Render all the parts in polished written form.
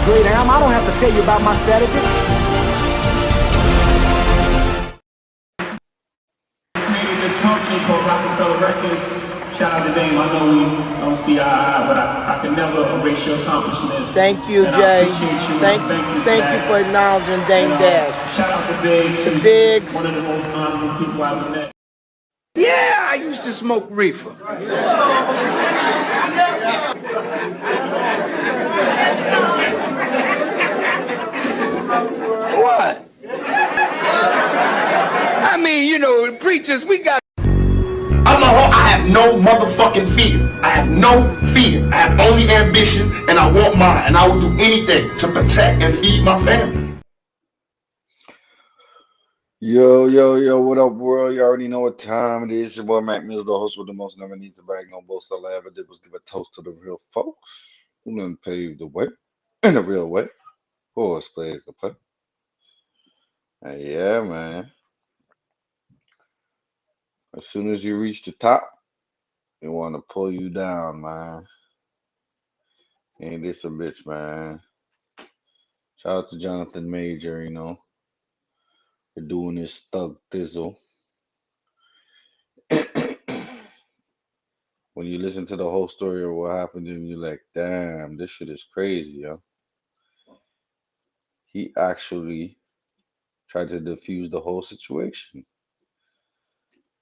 great I am. I don't have to tell you about my strategy. Created this company called Rockefeller Records. Shout out to Dame. I know we don't see eye to eye, but I can never erase your accomplishments. Thank you, and Jay. I appreciate you. Thank you for acknowledging Dame Dash. Shout out to Biggs. The Biggs. One of the most honorable people I've ever met. Yeah, I used to smoke reefer. What? I mean, you know, preachers, we got. I have no motherfucking fear. I have no fear. I have only ambition, and I want mine. And I will do anything to protect and feed my family. Yo, what up, world? You already know what time it is. Your boy Mac Mills, the host with the most, never needs to brag, no boast. All I ever did was give a toast to the real folks who done paved the way in the real way. Horse plays the play. Yeah, man. As soon as you reach the top, they want to pull you down, man. Ain't this a bitch, man? Shout out to Jonathan Major, you know, for doing this thug thizzle. When you listen to the whole story of what happened to him, you're like, damn, this shit is crazy, yo. He actually tried to defuse the whole situation.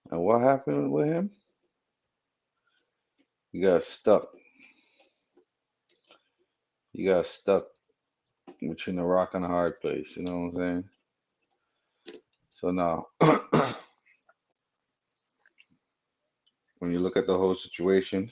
And what happened with him? He got stuck. He got stuck between a rock and a hard place, you know what I'm saying? So now, when you look at the whole situation,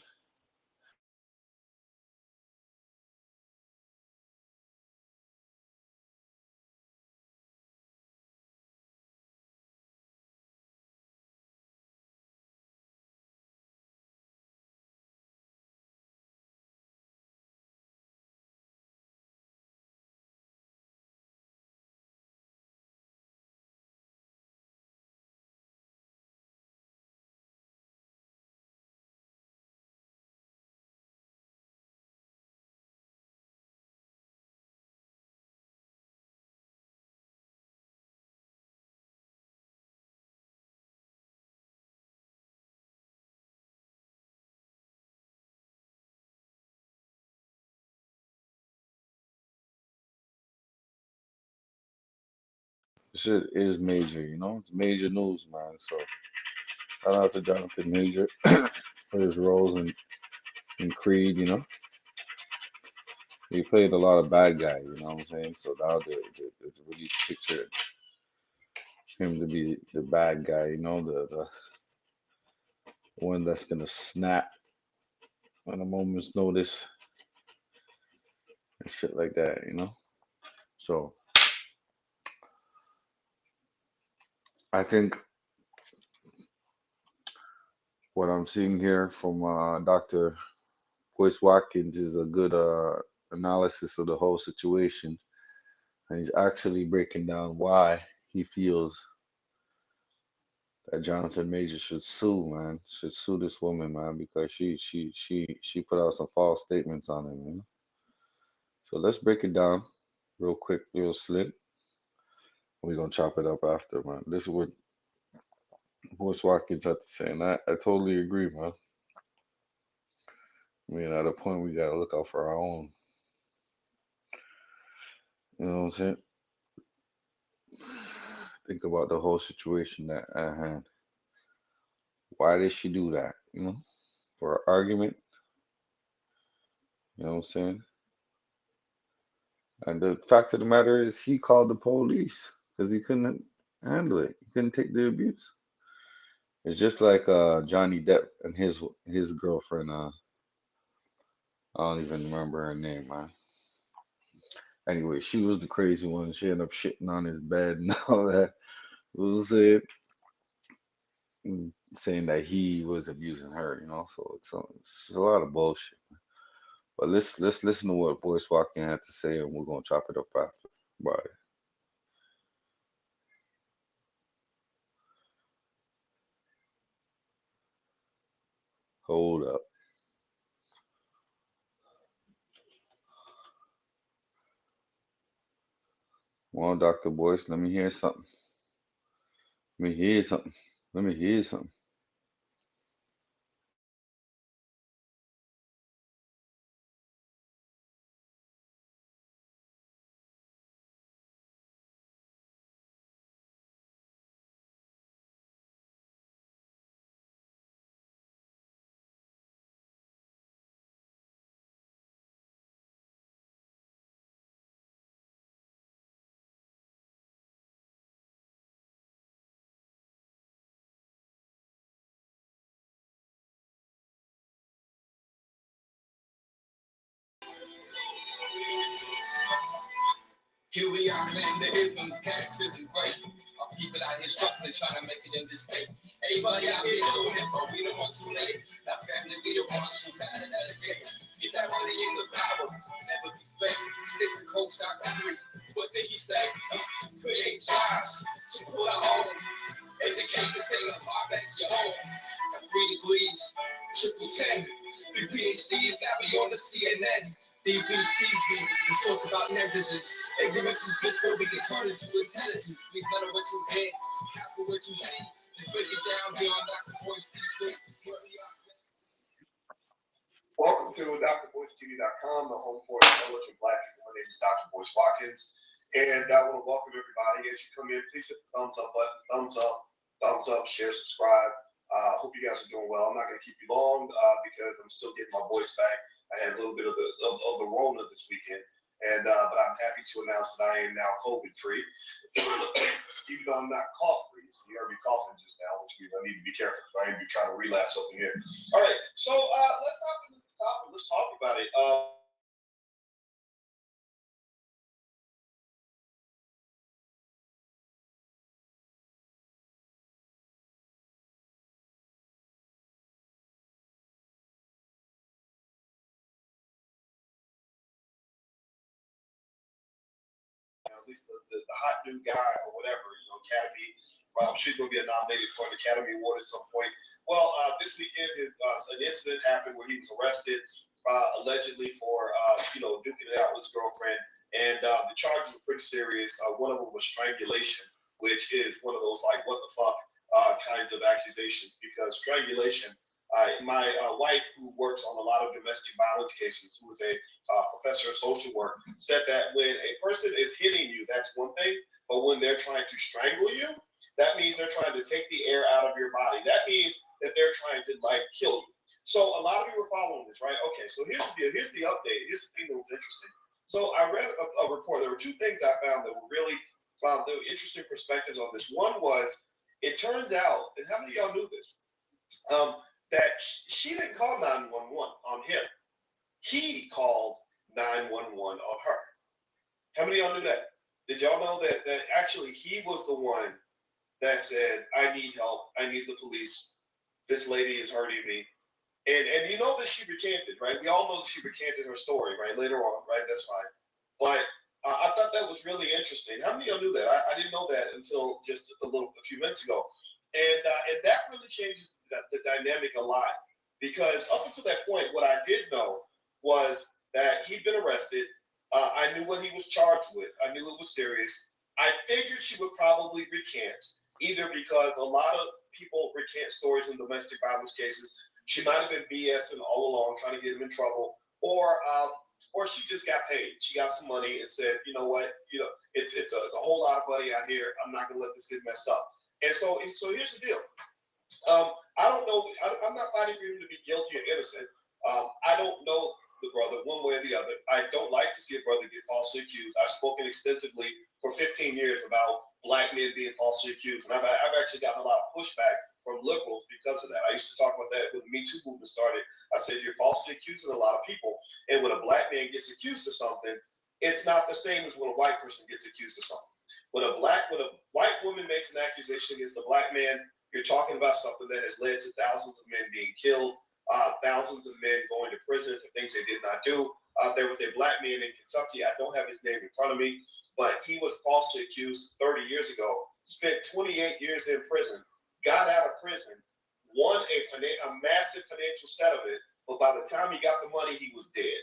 shit is major, you know? It's major news, man. So shout out to Jonathan Major for his roles in Creed, you know? He played a lot of bad guys, you know what I'm saying? So now the release picture him to be the bad guy, you know, the one that's gonna snap on a moment's notice and shit like that, you know? So I think what I'm seeing here from Dr. Boyce Watkins is a good analysis of the whole situation. And he's actually breaking down why he feels that Jonathan Major should sue, man. Should sue this woman, man, because she put out some false statements on him, you know? So let's break it down real quick, real slick. We're gonna chop it up after, man. This is what Boyce Watkins had to say, and I totally agree, man. I mean, at a point we gotta look out for our own. You know what I'm saying? Think about the whole situation at hand. Why did she do that? You know, for an argument. You know what I'm saying? And the fact of the matter is, he called the police because he couldn't handle it. He couldn't take the abuse. It's just like Johnny Depp and his girlfriend. I don't even remember her name, man. Anyway, she was the crazy one. She ended up shitting on his bed and all that. Was it saying that he was abusing her? You know, so it's a lot of bullshit. But let's listen to what Boyce Watkins had to say, and we're gonna chop it up after. Bye. Hold up. Well, Dr. Boyce, let me hear something. Let me hear something. Let me hear something. Here we are, man. The isms, characters, and great. Our people out here struggling, trying to make it in this state. Everybody out here doing it, but we don't want too late. Now, family, we don't want to bad at that again. Get that money in the power, never be fake. Stick to coach out the three. What did he say? Create jobs, support our own. Educate the same apart back your home. Got 3 degrees, triple 10. 3 PhDs, now we on the CNN. DBTV, let's talk about negligence. Ignorance is bliss where we can turn into intelligence. Please matter what you hear, careful what you see. Let's break it down beyond Dr. Boyce TV. Welcome to drboycetv.com, the home for intelligent Black people. My name is Dr. Boyce Watkins, and I want to welcome everybody. As you come in, please hit the thumbs up button, thumbs up, share, subscribe. Hope you guys are doing well. I'm not going to keep you long because I'm still getting my voice back. I had a little bit of the Rona this weekend, and but I'm happy to announce that I am now COVID free, even though I'm not cough free. So you heard me coughing just now, which means I need to be careful because I ain't be trying to relapse up in here. All right, so let's hop into this topic. Let's talk about it. At least the hot new guy or whatever, Academy. I'm sure he's going to be nominated for an Academy Award at some point. Well, this weekend, an incident happened where he was arrested allegedly for, duking it out with his girlfriend. And the charges were pretty serious. One of them was strangulation, which is one of those, like, what the fuck kinds of accusations, because strangulation. My wife, who works on a lot of domestic violence cases, who is a professor of social work, said that when a person is hitting you, that's one thing, but when they're trying to strangle you, that means they're trying to take the air out of your body. That means that they're trying to, like, kill you. So a lot of you are following this, right? Okay, so here's the deal. Here's the update. Here's the thing that was interesting. So I read a report. There were 2 things I found that were really there were interesting perspectives on this. One was, it turns out, and how many of y'all knew this? That she didn't call 911 on him. He called 911 on her. How many of y'all knew that? Did y'all know that actually he was the one that said, I need help, I need the police, this lady is hurting me. And you know that she recanted, right? We all know that she recanted her story, right? Later on, right? That's fine. But I thought that was really interesting. How many of y'all knew that? I didn't know that until just a few minutes ago. And that really changes the dynamic a lot, because up until that point, what I did know was that he'd been arrested. I knew what he was charged with. I knew it was serious. I figured she would probably recant, either because a lot of people recant stories in domestic violence cases. She might have been BSing all along, trying to get him in trouble, or she just got paid. She got some money and said, you know what, it's a whole lot of money out here. I'm not gonna let this get messed up. And so here's the deal. I don't know. I'm not fighting for him to be guilty or innocent. I don't know the brother one way or the other. I don't like to see a brother get falsely accused. I've spoken extensively for 15 years about Black men being falsely accused, and I've actually gotten a lot of pushback from liberals because of that. I used to talk about that when the Me Too movement started. I said, you're falsely accusing a lot of people, and when a Black man gets accused of something, it's not the same as when a white person gets accused of something. When a white woman makes an accusation against a Black man, you're talking about something that has led to thousands of men being killed, thousands of men going to prison for things they did not do. There was a Black man in Kentucky. I don't have his name in front of me, but he was falsely accused 30 years ago, spent 28 years in prison, got out of prison, won a massive financial settlement, but by the time he got the money, he was dead.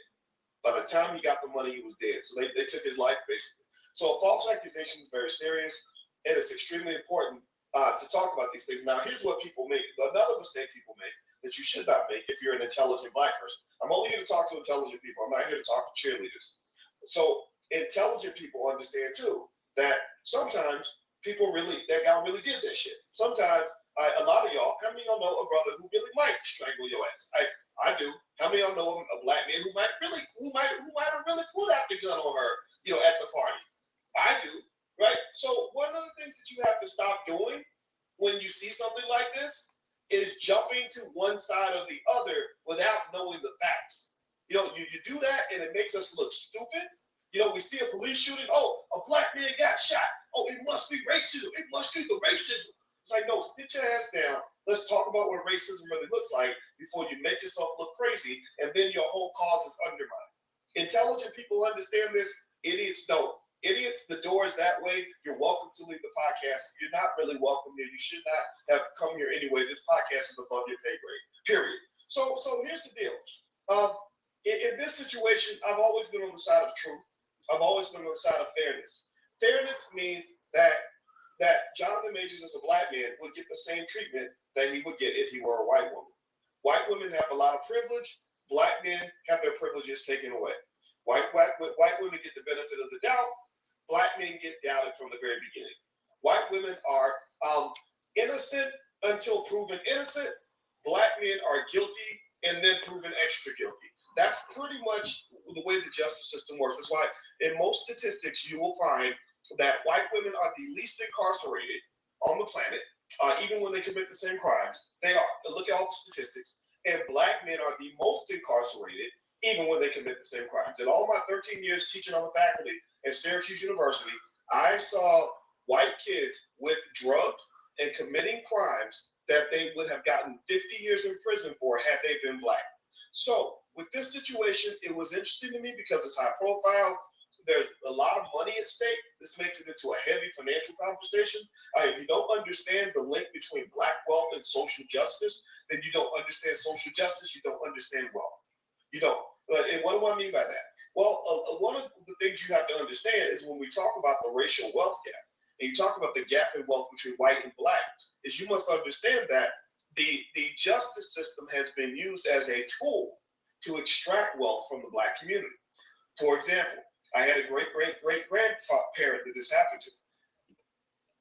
By the time he got the money, he was dead. So they took his life, basically. So a false accusation is very serious, and it's extremely important to talk about these things. Now, here's what people make. Another mistake people make that you should not make if you're an intelligent black person. I'm only here to talk to intelligent people. I'm not here to talk to cheerleaders. So intelligent people understand too that sometimes that guy really did that shit. Sometimes a lot of y'all, how many of y'all know a brother who really might strangle your ass? I do. How many of y'all know a black man who might have really pulled out the gun on her, at the party? I do, right? So one of the things that you have to stop doing when you see something like this is jumping to one side or the other without knowing the facts. You do that and it makes us look stupid. We see a police shooting. Oh, a black man got shot. Oh, it must be racism. It must be the racism. It's like, no, sit your ass down. Let's talk about what racism really looks like before you make yourself look crazy, and then your whole cause is undermined. Intelligent people understand this. Idiots don't. Idiots, the door is that way. You're welcome to leave the podcast. You're not really welcome here. You should not have come here anyway. This podcast is above your pay grade, period. So here's the deal. In this situation, I've always been on the side of truth. I've always been on the side of fairness. Fairness means that Jonathan Majors as a black man would get the same treatment that he would get if he were a white woman. White women have a lot of privilege. Black men have their privileges taken away. White women get the benefit of the doubt. Black men get doubted from the very beginning. White women are innocent until proven innocent. Black men are guilty and then proven extra guilty. That's pretty much the way the justice system works. That's why in most statistics you will find that white women are the least incarcerated on the planet, even when they commit the same crimes. They are. Look at all the statistics. And black men are the most incarcerated, even when they commit the same crimes. In all my 13 years teaching on the faculty at Syracuse University, I saw white kids with drugs and committing crimes that they would have gotten 50 years in prison for had they been black. So with this situation, it was interesting to me because it's high profile. There's a lot of money at stake. This makes it into a heavy financial conversation. If you don't understand the link between black wealth and social justice, then you don't understand social justice. You don't understand wealth. You don't. And what do I mean by that? Well, one of the things you have to understand is when we talk about the racial wealth gap, and you talk about the gap in wealth between white and black, is you must understand that the justice system has been used as a tool to extract wealth from the black community. For example, I had a great-great-great-grandparent that this happened to.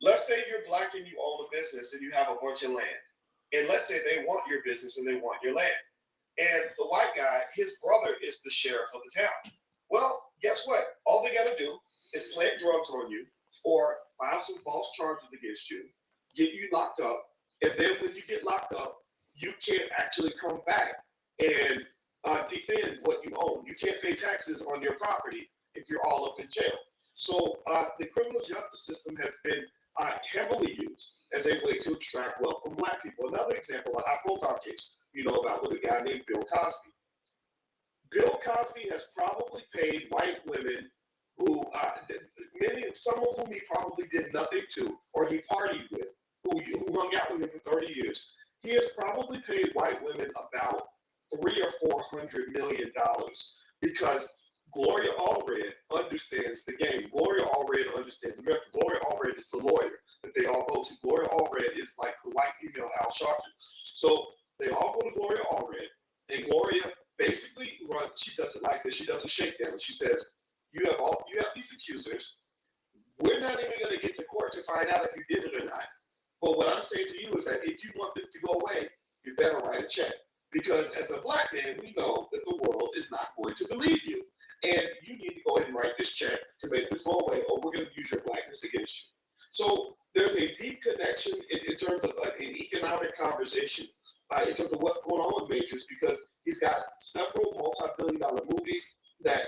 Let's say you're black and you own a business and you have a bunch of land. And let's say they want your business and they want your land. And the white guy, his brother is the sheriff of the town. Well, guess what? All they got to do is plant drugs on you or file some false charges against you, get you locked up, and then when you get locked up, you can't actually come back and defend what you own. You can't pay taxes on your property if you're all up in jail. So the criminal justice system has been heavily used as a way to extract wealth from black people. Another example, a high-profile case you know about with a guy named Bill Cosby. Bill Cosby has probably paid white women who, some of whom he probably did nothing to, or he partied with, who hung out with him for 30 years. He has probably paid white women about $300 or $400 million because Gloria Allred understands the game. Gloria Allred understands America. Gloria Allred is the lawyer that they all go to. Gloria Allred is like the white female Al Sharpton. So they all go to Gloria Allred, and Gloria basically runs. She does it like this. She does a shakedown. She says, "You have these accusers. We're not even going to get to court to find out if you did it or not. But what I'm saying to you is that if you want this to go away, you better write a check. Because as a black man, we know that the world is not going to believe you. And you need to go ahead and write this check to make this go away, or we're going to use your blackness against you." So there's a deep connection in terms of an economic conversation, in terms of what's going on with Majors, because he's got several multi-billion-dollar movies that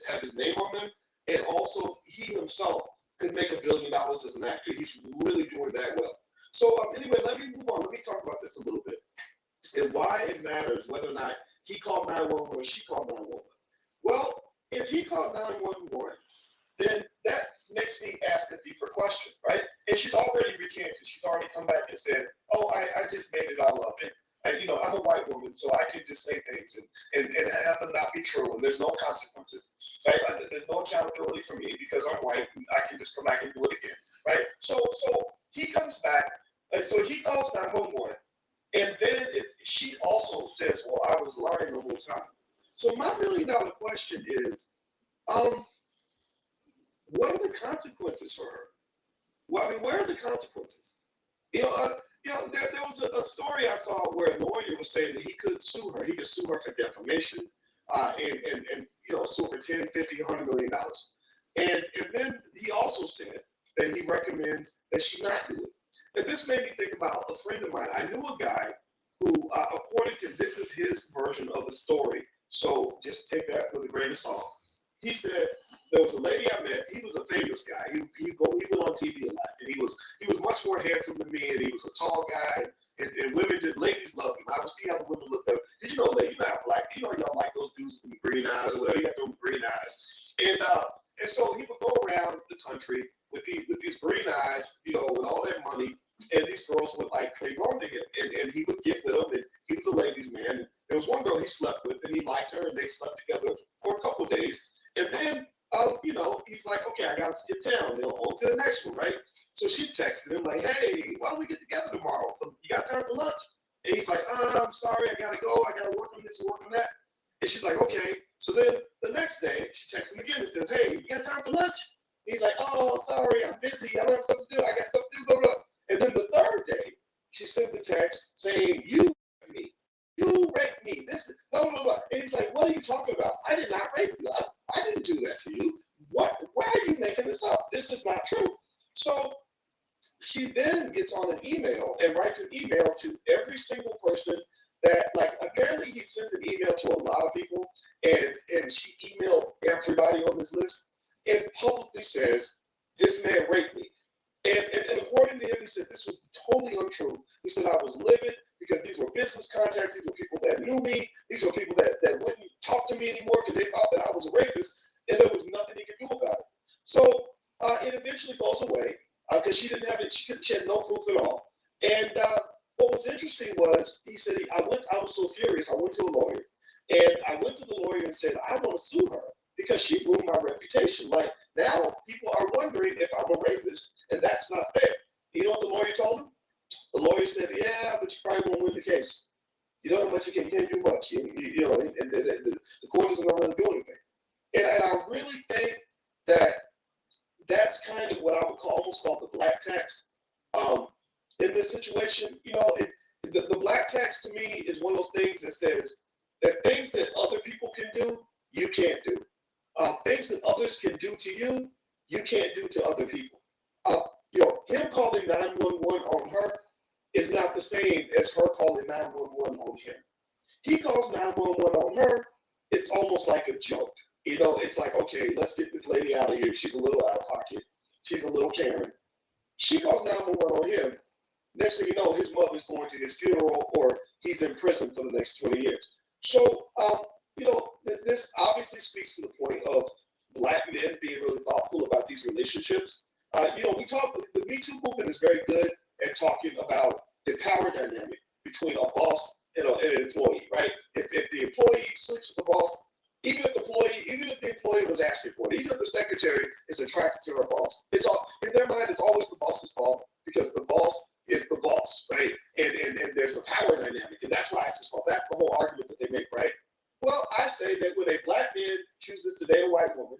have his name on them, and also he himself could make $1 billion as an actor. He's really doing that well. So anyway, let me move on. Let me talk about this a little bit and why it matters whether or not he called 911 or she called 911. Well, if he called 911, then that makes me ask a deeper question, right? And she's already recanted. She's already come back and said, "Oh, I just made it all up. And And, I'm a white woman, so I can just say things and have them not be true, and there's no consequences, right? There's no accountability for me because I'm white, and I can just come back and do it again, right? So he comes back, and so he calls 911, and then she also says, well, I was lying the whole time. So my $1 million question is, what are the consequences for her? Well, I mean, where are the consequences? There was a story I saw where a lawyer was saying that he could sue her. He could sue her for defamation, and sue for $10, $50, $100 million. And then he also said that he recommends that she not do it. And this made me think about a friend of mine. I knew a guy who, according to this is his version of the story, so just take that with a grain of salt. He said there was a lady I met. He was a famous guy. He went on TV a lot, and he was much more handsome than me, and he was a tall guy. And ladies loved him. I would see how the women looked at him. Did you know, ladies, not black? Y'all like those dudes with green eyes or whatever. You got those green eyes, and so he would go around the country with these green eyes, and all that money, and these girls would like cling on to him, and he would get with them, and he was a ladies' man. And there was one girl he slept with, and he liked her, and they slept together for a couple of days. And then, he's like, okay, I got to skip town. On to the next one, right? So she's texting him like, hey, why don't we get together tomorrow? You got time for lunch? And he's like, I'm sorry, I got to go. I got to work on this and work on that. And she's like, okay. So then the next day, she texts him again and says, hey, you got time for lunch? And he's like, oh, sorry, I'm busy. I don't have stuff to do. I got stuff to do, blah, blah. And then the third day, she sends a text saying, you raped me. You raped me. This is blah, blah, blah. And he's like, what are you talking about? I did not rape you. I didn't do that to you. Why are you making this up? This is not true. So she then gets on an email and writes an email to every single person that, like, apparently he sends an email to a lot of people, and she emailed everybody on this list and publicly says, this man raped me. And according to him, he said this was totally untrue. He said I was livid because these were business contacts. These were people that knew me. These were people that wouldn't talk to me anymore because they thought that I was a rapist, and there was nothing he could do about it. So it eventually goes away because she didn't have it. She had no proof at all. And what was interesting was he said I was so furious. I went to a lawyer, and I went to the lawyer and said I want to sue her because she ruined my reputation. Like, now people are wondering if I'm a rapist, and that's not fair. You know what the lawyer told him? The lawyer said, yeah, but you probably won't win the case. You know how much you can't do much. And the court isn't going to really do anything. And I really think that that's kind of what I would almost call the black tax. In this situation, the black tax to me is one of those things that says that things that other people can do, you can't do. Things that others can do to you, you can't do to other people. Him calling 911 on her is not the same as her calling 911 on him. He calls 911 on her, it's almost like a joke. It's like, okay, let's get this lady out of here. She's a little out of pocket. She's a little Karen. She calls 911 on him. Next thing you know, his mother's going to his funeral, or he's in prison for the next 20 years. So, this obviously speaks to the point of black men being really thoughtful about these relationships. The Me Too movement is very good at talking about the power dynamic between a boss and an employee, right? If the employee sleeps with the boss, even if the employee was asking for it, even if the secretary is attracted to her boss, it's all in their mind. It's always the boss's fault because the boss is the boss, right? And there's a power dynamic, and that's why it's his fault. That's the whole argument that they make, right? Well, I say that when a black man chooses to date a white woman,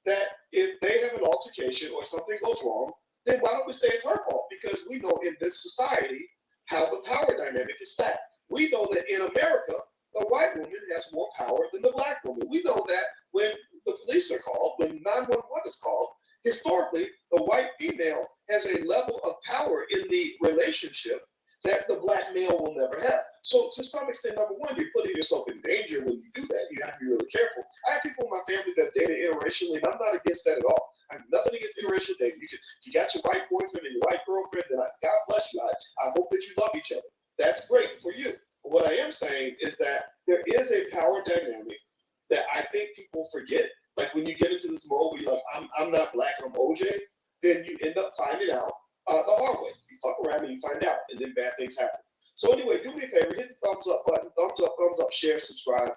that if they have an altercation or something goes wrong, then why don't we say it's her fault? Because we know in this society how the power dynamic is stacked. We know that in America, the white woman has more power than the black woman. We know that when the police are called, when 911 is called, historically, the white female has a level of power in the relationship that the black male will never have. So to some extent, number one, you're putting yourself in danger when you do that. You have to be really careful. I have people in my family that dated interracially, and I'm not against that at all. I have nothing against interracial dating. If you got your white boyfriend and your white girlfriend, then God bless you. I hope that you love each other. That's great for you. But what I am saying is that there is a power dynamic that I think people forget. Like when you get into this mode where you're like, I'm not black, I'm OJ, then you end up finding out the hard way. You fuck around and you find out, and then bad things happen. So anyway, do me a favor, hit the thumbs up button, thumbs up, share, subscribe.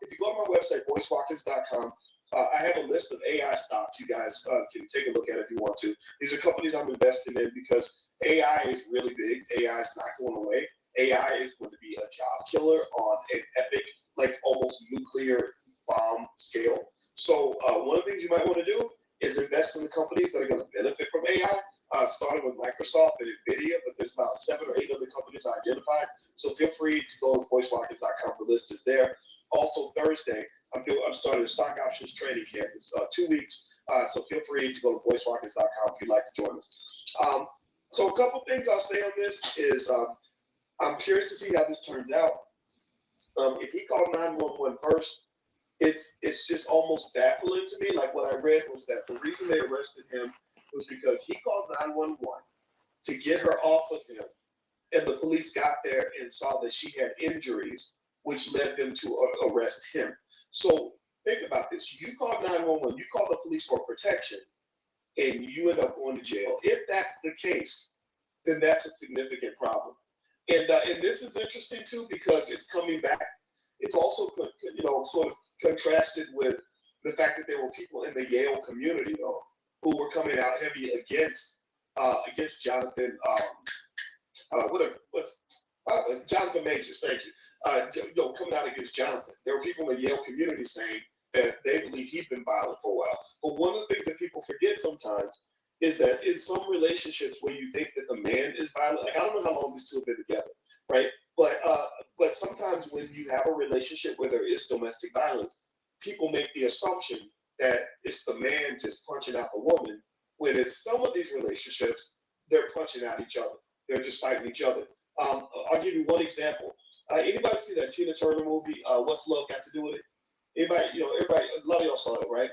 If you go to my website, voicewalkers.com, I have a list of AI stocks. You guys can take a look at if you want to. These are companies I'm investing in because AI is really big. AI is not going away. AI is going to be a job killer on an epic, like almost nuclear bomb scale. So one of the things you might want to do is invest in the companies that are going to benefit from AI. Starting with Microsoft and NVIDIA, but there's about 7 or 8 other companies I identified. So feel free to go to voicemarkets.com. The list is there. Also Thursday, I'm starting a stock options training camp. It's 2 weeks. So feel free to go to voicemarkets.com if you'd like to join us. So a couple things I'll say on this is I'm curious to see how this turns out. If he called 911 first, it's just almost baffling to me. Like what I read was that the reason they arrested him was because he called 911 to get her off of him, and the police got there and saw that she had injuries, which led them to arrest him. So think about this. You called 911, you call the police for protection, and you end up going to jail. If that's the case, then that's a significant problem. And this is interesting, too, because it's coming back. It's also, sort of contrasted with the fact that there were people in the Yale community, though, who were coming out heavy against Jonathan, Jonathan Majors, thank you. Coming out against Jonathan. There were people in the Yale community saying that they believe he's been violent for a while. But one of the things that people forget sometimes is that in some relationships where you think that the man is violent, like I don't know how long these two have been together, right? But sometimes when you have a relationship where there is domestic violence, people make the assumption that it's the man just punching out the woman, when in some of these relationships, they're punching out each other. They're just fighting each other. I'll give you one example. Anybody see that Tina Turner movie, What's Love Got to Do with It? Anybody, a lot of y'all saw it, right?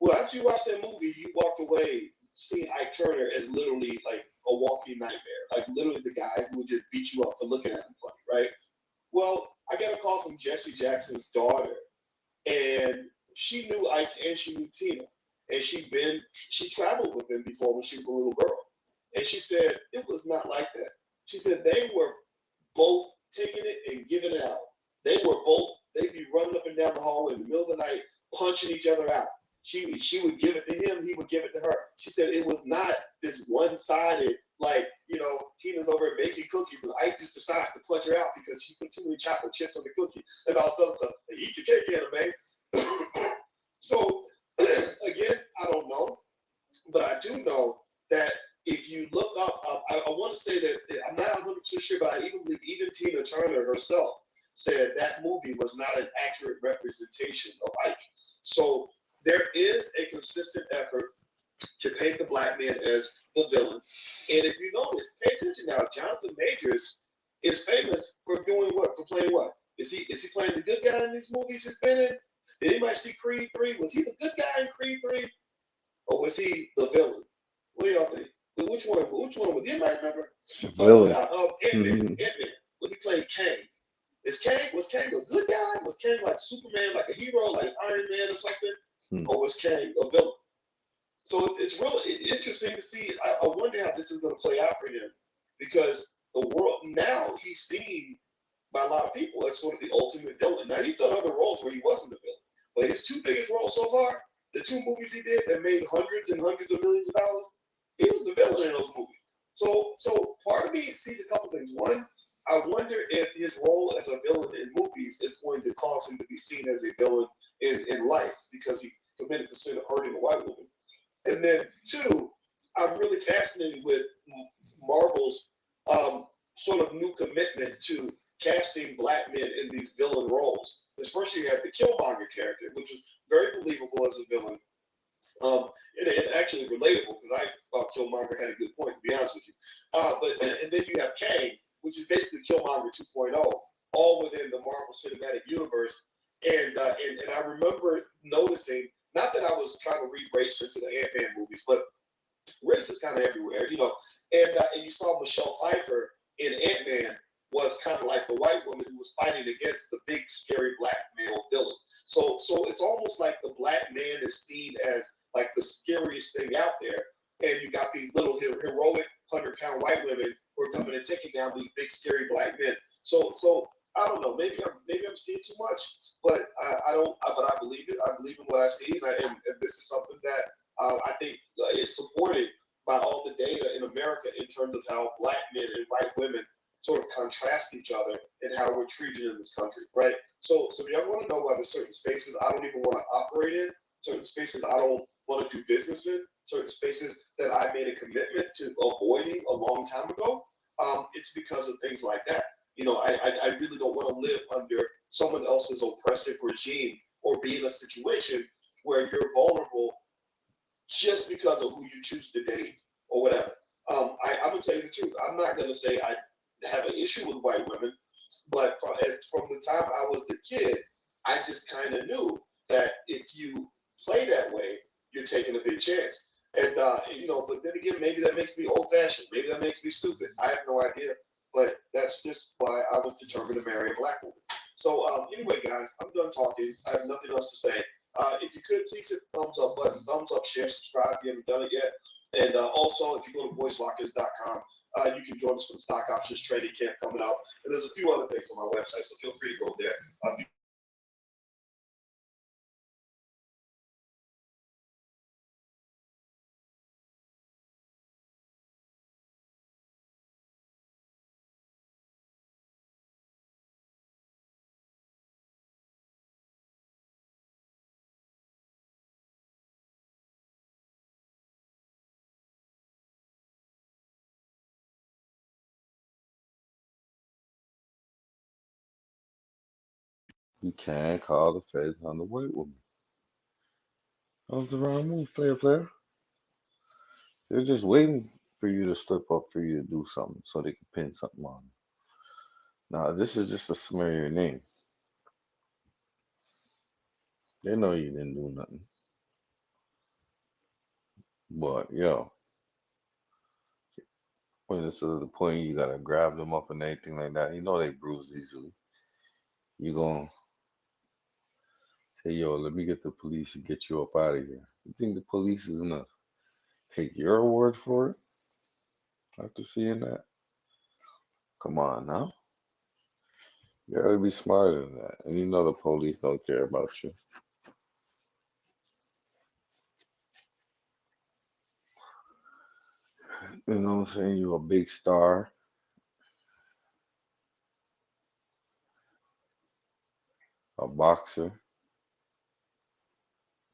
Well, after you watched that movie, you walked away seeing Ike Turner as literally like a walking nightmare, like literally the guy who would just beat you up for looking at him funny, right? Well, I got a call from Jesse Jackson's daughter, and she knew Ike and she knew Tina, and she traveled with them before when she was a little girl, and she said it was not like that. She said they were both taking it and giving it out. They'd be running up and down the hallway in the middle of the night, punching each other out. She would give it to him, he would give it to her. She said it was not this one-sided, like, Tina's over there baking cookies and Ike just decides to punch her out because she put too many chocolate chips on the cookie and all this other stuff. Eat your cake, Anna, man. So, again, I don't know, but I do know that if you look up, I want to say that I'm not 100% sure, but I even believe even Tina Turner herself said that movie was not an accurate representation of Ike. So there is a consistent effort to paint the black man as the villain. And if you notice, pay attention now, Jonathan Majors is famous for doing what? For playing what? Is he playing the good guy in these movies he's been in? Did anybody see Creed 3? Was he the good guy in Creed 3? Or was he the villain? What do y'all think? Which one was anybody remember? Villain. Ant-Man. When he played Kang. Was Kang a good guy? Was Kang like Superman, like a hero, like Iron Man or something? Or was Kang a villain? So it's really interesting to see. I wonder how this is going to play out for him, because the world now he's seen by a lot of people as sort of the ultimate villain. Now he's done other roles where he wasn't the villain, but his 2 biggest roles so far, the 2 movies he did that made hundreds and hundreds of millions of dollars, he was the villain in those movies. So part of me sees a couple things. One, I wonder if his role as a villain in movies is going to cause him to be seen as a villain in life because he committed the sin of hurting a white woman. And then 2, I'm really fascinated with Marvel's sort of new commitment to casting black men in these villain roles. Because first you had the Killmonger character, which is very believable as a villain. And actually relatable, because I thought Killmonger had a good point, to be honest with you. And then you have Kang, which is basically Killmonger 2.0, all within the Marvel Cinematic Universe. And I remember noticing, not that I was trying to read race into the Ant-Man movies, but race is kind of everywhere, And you saw Michelle Pfeiffer in Ant-Man was kind of like the white woman who was fighting against the big, scary black male villain. So it's almost like the black man is seen as like the scariest thing out there. And you got these little heroic 100-pound white women who are coming and taking down these big scary black men. So I don't know. Maybe I'm seeing too much, but I don't. But I believe it. I believe in what I see, and this is something that I think is supported by all the data in America in terms of how black men and white women sort of contrast each other and how we're treated in this country, right? So if you ever want to know why there's certain spaces I don't even want to operate in, certain spaces I don't want to do business in, certain spaces that I made a commitment to avoiding a long time ago, it's because of things like that. I really don't want to live under someone else's oppressive regime or be in a situation where you're vulnerable just because of who you choose to date or whatever. I'm gonna tell you the truth. I'm not gonna say I have an issue with white women, but from the time I was a kid, I just kind of knew that if you play that way, you're taking a big chance. And but then again, maybe that makes me old-fashioned. Maybe that makes me stupid. I have no idea. But that's just why I was determined to marry a black woman. So anyway, guys, I'm done talking. I have nothing else to say. If you could, please hit the thumbs up button, thumbs up, share, subscribe if you haven't done it yet. And also, if you go to voicelockers.com, you can join us for the stock options trading camp coming up. And there's a few other things on my website, so feel free to go there. You can't call the feds on the white woman. That was the wrong move, player. They're just waiting for you to slip up for you to do something so they can pin something on you. Now, this is just to smear your name. They know you didn't do nothing. But, yo, when it's to the point you gotta grab them up and anything like that, you know they bruise easily. You gonna say, yo, let me get the police and get you up out of here. You think the police is gonna take your word for it after seeing that? Come on now. You gotta be smarter than that. And you know the police don't care about you. You know what I'm saying? You're a big star, a boxer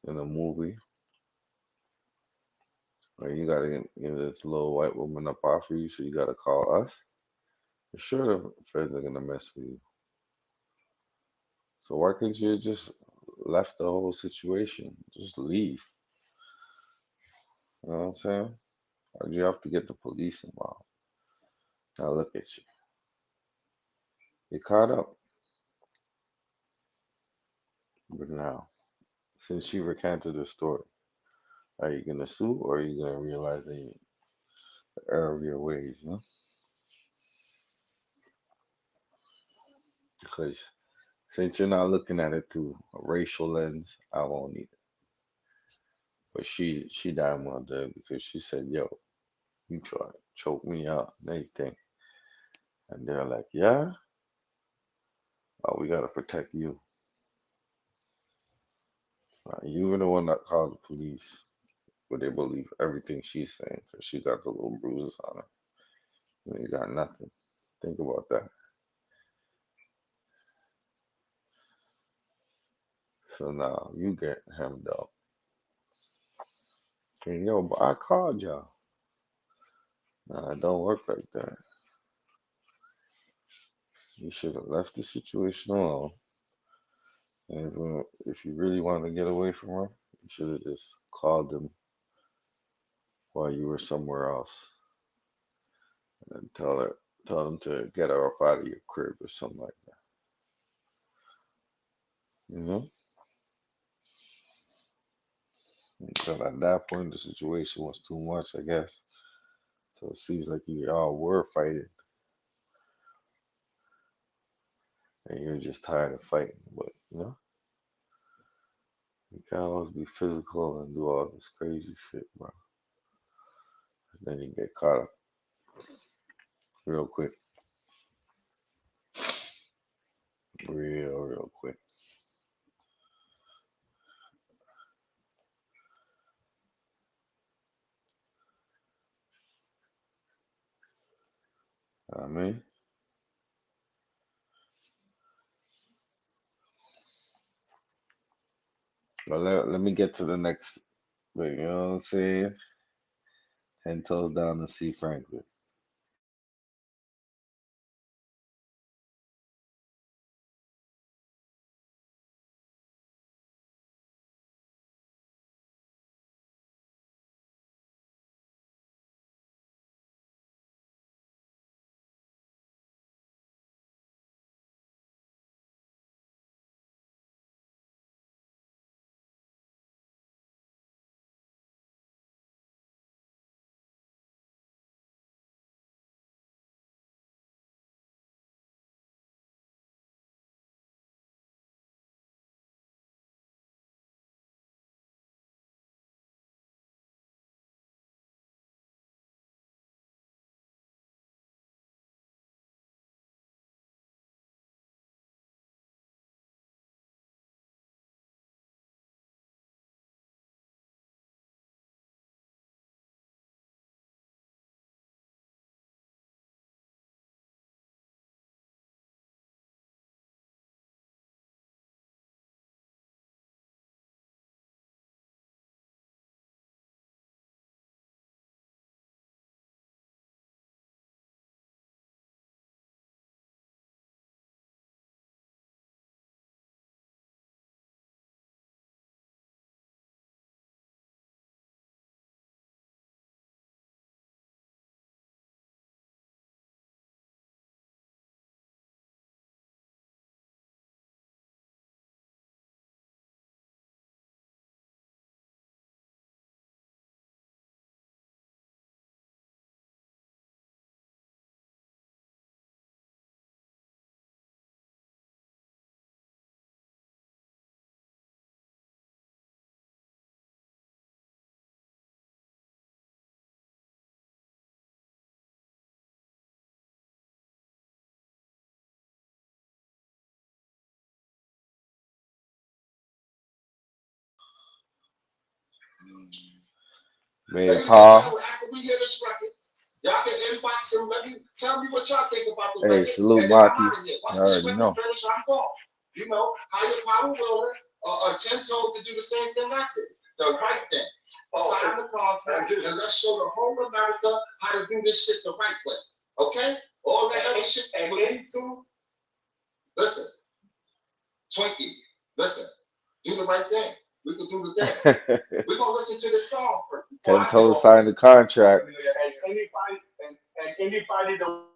in a movie. Or you gotta get this little white woman up off of you, so you gotta call us. For sure the feds are gonna mess with you. So why couldn't you just left the whole situation? Just leave. You know what I'm saying? Why'd you have to get the police involved? Now look at you. You're caught up. But now, since she recanted her story, are you gonna sue or are you gonna realize the error of your ways, you know? Because since you're not looking at it through a racial lens, I won't either. But she damn well did because she said, yo, you try to choke me out and everything. And they're like, yeah? Oh, we gotta protect you. You were the one that called the police, but they believe everything she's saying because she got the little bruises on her. You ain't got nothing. Think about that. So now you get hemmed up. And yo, but I called y'all. Nah, it don't work like that. You should have left the situation alone. And if you really wanted to get away from her, you should have just called them while you were somewhere else and then tell them to get her up out of your crib or something like that. You know? Because at that point, the situation was too much, I guess. So it seems like you all were fighting and you're just tired of fighting. But, you can't always be physical and do all this crazy shit, bro. And then you get caught up. real quick. Real quick. I mean, but let me get to the next thing, you know what I'm saying? 10 toes down to C. Franklin. Man, Paul. After we hear this record, y'all can inbox him. Let me tell me what y'all think about the Hey, record. salute And then I'm Maki. out of here. Once You this already record know. finish, I'm gone. You know, higher power willing, 10 toes to do the same thing I did. The right thing. Sign the contract and let's show the whole America how to do this shit the right way. Okay? All that other shit with me too. Listen, Twinkie, listen, do the right thing. We can do the thing. We're gonna listen to this song first. 10 toes signed the contract. And anybody that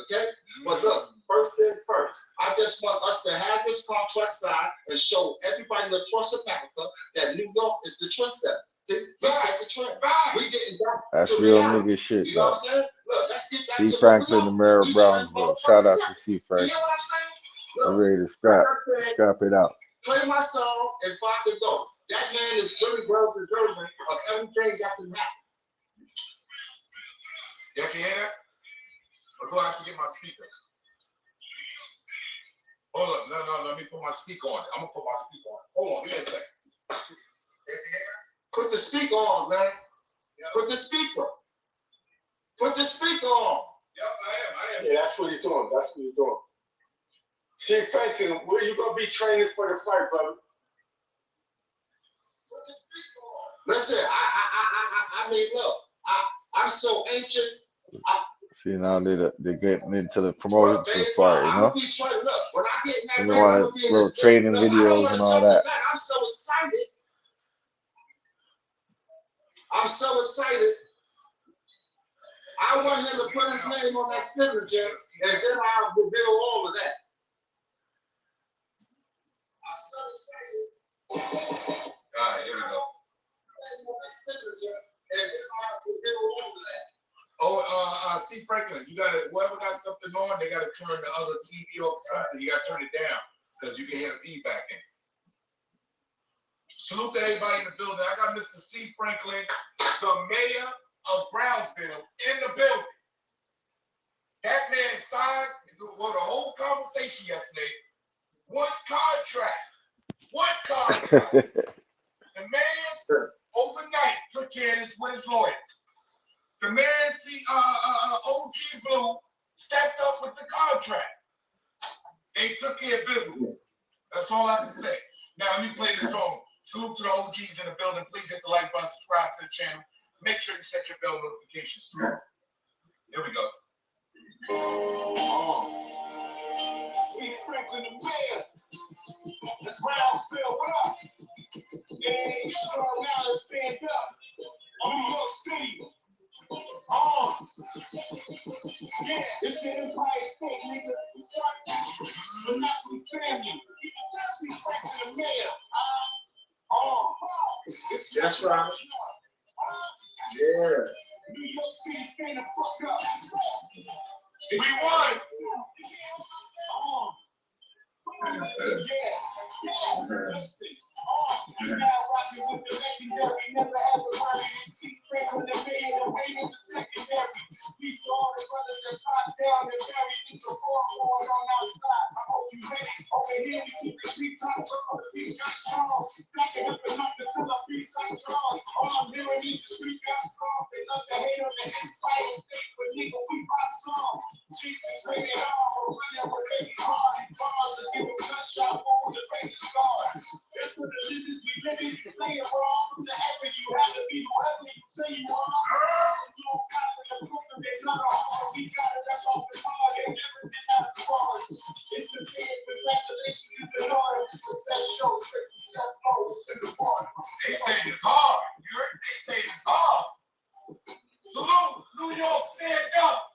okay? But look, first thing first, I just want us to have this contract signed and show everybody across America that New York is the trendsetter. See, we set the trend. We getting back That's to real reality. nigga shit, You know what though. I'm saying? Look, let's get back C. to Franklin, the mayor of we Brownsville. Shout out to C. You Franklin. hear what I'm saying? I'm Look, ready to like I said, scrap it out. play my song and find the go. That man is really well deserving of everything that can happen. You can hear that? Or do I have to get my speaker? Hold on, no, let me put my speaker on it. I'm gonna put my speaker on it. Hold on, give me a second. Put the speaker on, man. Yep. Put the speaker. Put the speaker on. Yep, I am. Yeah, that's what you're doing. That's what you're doing. Steve Franklin, where you gonna be training for the fight, brother? Put the speaker on. Listen, I mean, look, I'm so anxious. See, now they're getting into the promotion part, you know? Look, when I get in They that want little training videos and all that. I'm so excited. I'm so excited. I want him to put his name on that signature, and then I'll reveal all of that. I'm so excited. All right, here we go. Name on that signature, and then I'll reveal all of that. C. Franklin, you gotta, whoever got something on, they gotta turn the other TV off or something. You gotta turn it down because you can hear the feedback in. Salute to everybody in the building. I got Mr. C. Franklin, the mayor of Brownsville, in the building. That man signed well, the whole conversation yesterday. What contract? What contract? The man overnight took care of this with his lawyers. The man, OG Blue, stepped up with the contract. They took care of business. That's all I have to say. Now, let me play this song. Salute to the OGs in the building. Please hit the like button, subscribe to the channel. Make sure you set your bell notifications. Here we go. C. Franklin, the mayor. That's Brownsville. What up? Yeah, strong now. Let's stand up. New York City. Yeah, it's the Empire State, nigga. Monopoly family. C. Franklin, the mayor. That's right. Yeah. New York City, stand the fuck up. We won. Now rocking with the legendary, never ever running in C. Franklin, the mayor, the ratings are secondary. These are all the brothers that's locked down and buried. It's a war going on outside. I hope you ready. Over here we keep the street top up. The streets got strong. Stacking up enough to fill up these St. Charles. All I'm hearing is the streets got strong. They love to hate on the Empire State, but nigga, we rock song. Jesus made it all. Whenever they be hard, these bars is giving gunshot wounds and breaking scars. That's what the religions we live in. Play it wrong from the ever you have to be whoever you say you are. You don't got the proof of it, not all. We got it, that's off the bar. They never did not fall. It's the big congratulations is an order. It's the best show. Straight to self-focus in the water. They say it's hard. You heard? They say it's hard. Salute, New York, stand up.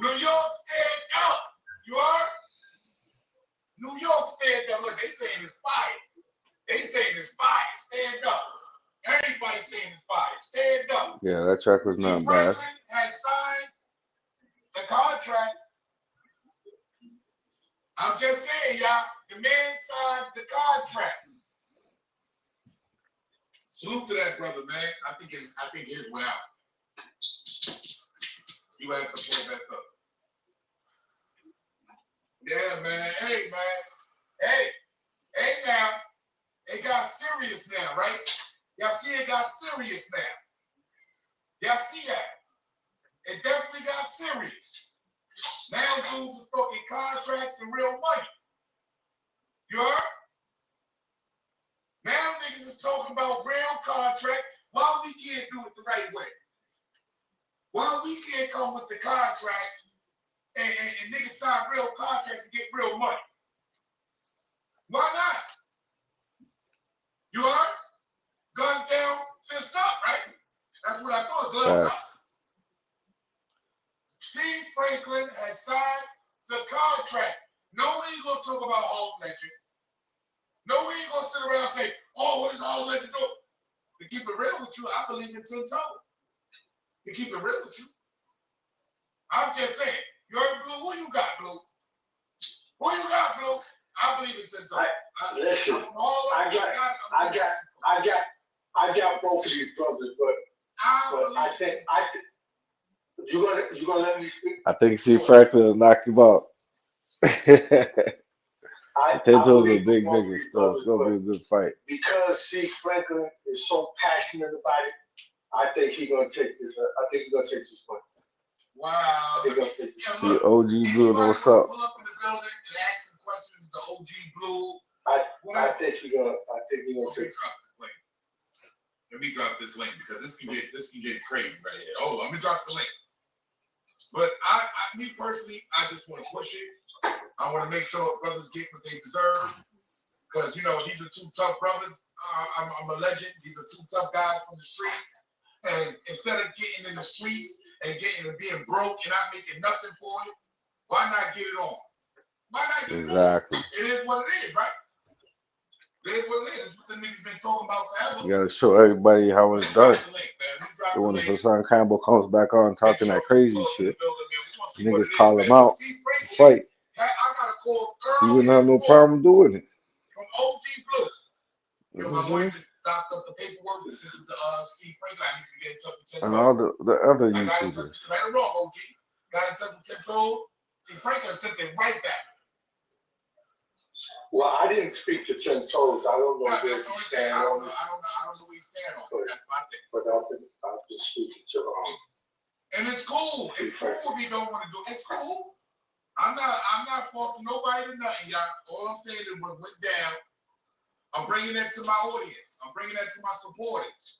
New York, stand up. You heard? New York, stand up. Look, they saying it's fire. They saying it's fire. Stand up. Everybody saying it's fire. Stand up. Yeah, that track was not bad. Franklin has signed the contract. I'm just saying, y'all. The man signed the contract. Salute to that brother, man. I think his went out. You have to pull back up. Yeah, man. Hey, man. Hey, now. It got serious now, right? Y'all see it got serious now. Y'all see that? It definitely got serious. Now dudes is talking contracts and real money. You heard? Now niggas is talking about real contract. Why we can't do it the right way? Why we can't come with the contract and niggas sign real contracts and get real money? Why not? You heard? Guns down, fist up, right? That's what I thought. Gloves up. Steve Franklin has signed the contract. No, we ain't gonna talk about Harlem Legend. No, we ain't gonna sit around and say, oh, what is Harlem Legend doing? To keep it real with you, I believe in 10 toes. To keep it real with you. I'm just saying, you heard Blue? Who you got, Blue? Who you got, Blue? I believe in 10 toes. Listen, I got both of these brothers, but I think you gonna let me speak? I think C. Franklin will knock him out. 10 toes a big nigga stuff. It's gonna be a good fight. Because C. Franklin is so passionate about it, I think he's gonna take this. I think he's gonna take this point. Wow. I think he's gonna take this. The OG Blue, what's up? Pull up in the building and ask some questions. The OG Blue. I think he's gonna take this. Let me drop this link because this can get crazy right here. Oh, let me drop the link. But me personally, I just want to push it. I want to make sure brothers get what they deserve. Because, these are two tough brothers. I'm a legend. These are two tough guys from the streets. And instead of getting in the streets and being broke and not making nothing for it, why not get it on? Why not get it on? It is what it is, right? There's what it is. It's what the niggas been talking about forever. You gotta show everybody how it's done. The link, man. We dropped So the when link. Hassan Campbell comes back on talking that crazy shit, See niggas what it call is, him man. out See, to Frankie, fight. I got a call He early wouldn't have this no morning problem doing it. from OG Blue. You Yo, know my what I'm lawyer saying? just stopped up the paperwork and sent it to C. Franklin. I need to get in touch with 10 And Toes. all the other I got in touch YouTubers. with right or wrong, OG. Got in touch with 10 Toes. C. Franklin sent it right back. Well, I didn't speak to 10 Toes. I don't know where That's the he only thing. stand I don't on know. it. I don't know where you stand on. That's my thing. But I've been speaking to And it's cool. It's cool if you don't want to do it. It's cool. I'm not forcing nobody to nothing, y'all. All I'm saying is what went down. I'm bringing that to my audience. I'm bringing that to my supporters.